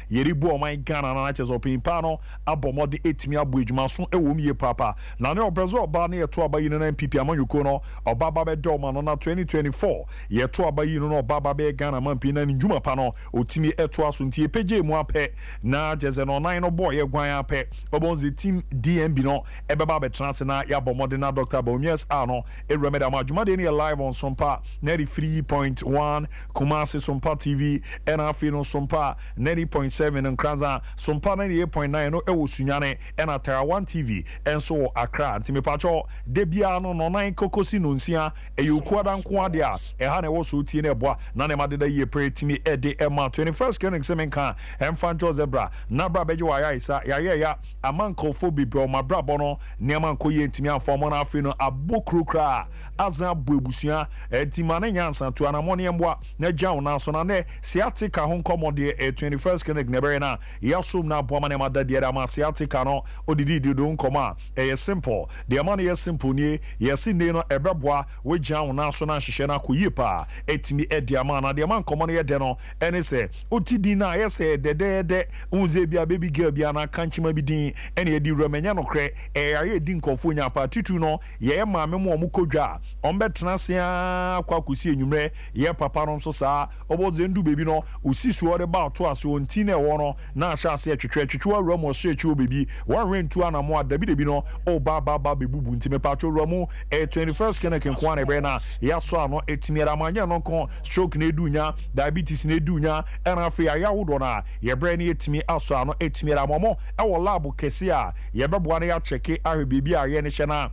Yeribu my Ghana na chezo pimpano abomode etimi abo edwuma so ewom ye papa na ne obezo oba na yeto aba yin na MPP amanyuko no obaba be doma no na 2024 yeto aba yin no obaba be Ghana mampi na ndwuma pa no otimi eto aso ntie peje mu apɛ na jeze no nine no boy ye gwan apɛ obonzi team DMB no ebeba be trans na ya bomode na Dr. Bomias no eremeda ma adwuma de ne live on Sompa 93.1 Kumasi Sompa TV and afi no Sompa 90.7 and Kranza Sompa 98.9 no ewo sunyane and Atara 1 TV and so Accra ntimi pacho debia no no nine kokosi no nsia eyukwada nko ade a eha na ewo so tie na eboa na ne madeda ye pre timi ede ema 21st clinic semenka emfancho zebra na bra beje wa ya isa ya amankofo bibro mabra bono ne amanko ye ntimi afọmọ na afi no abokrokra azan buebusua etimane nyansa to anamone emboa na jaw na so na ne siatika ho nkomode 21st clinic nebere na yasom na boama ne madade era ma siatika no odidi do nkoma simple the money is simple ni yesi ne no ebeboa we jaw na so na hihye na koyie pa etimi ediama na de man nkomo ye de no ene se otidi na yese de unze bia baby girl bia na kanchima bi din ene edi romenya no kre aye di nkofo nya pa titu no ye maame mo omukodwa ombetena sia kwa kusi enyumre ye papa no so saa oboze ndu bebi no osisuo de ba to aso onti na ewo no na ahya ase twetwe awura so echi obebi one rentu anamo adabi no o ba bebubu ntime pacho romu 21st keneken kwa na ebe na yaso ano etimiera manya no kon stroke na edunya diabetes na edunya ena afi ayawodo na ye bre na etimi aso ano etimiera momo e wo lab kese a ye beboa na ya cheke ahwe bebi a ye ne hye na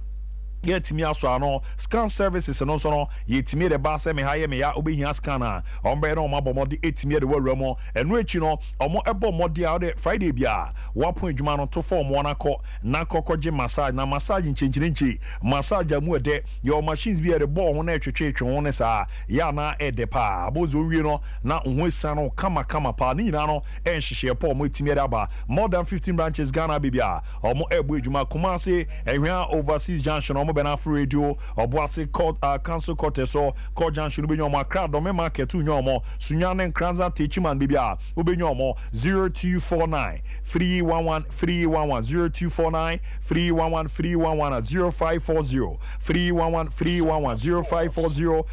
yetimi aso ano scan services no so no yetimi de ba se me haye me ya obehia scan a ombe no mabomode etimi de wawramo eno echi no omo ebomode a de Friday bia wapo adwuma no to form wona na kokoje massage na massage nchenchinenchi massage amu de your machines bi de ball ho na etwetwe ho ne sa ya na ede pa abozo wie no na ho esa no kama pa ni nyina no enhihye pa omo etimi de aba more than 15 branches Ghana bibia omo ebo adwuma Kumasi ehwa overseas junction omo bena free radio oboase court council court so court junction be nyomo Accra do me market tu nyomo sunyane Nkranza techiman bibia obenyomo 0249 311 0249 311 054 311 311 0540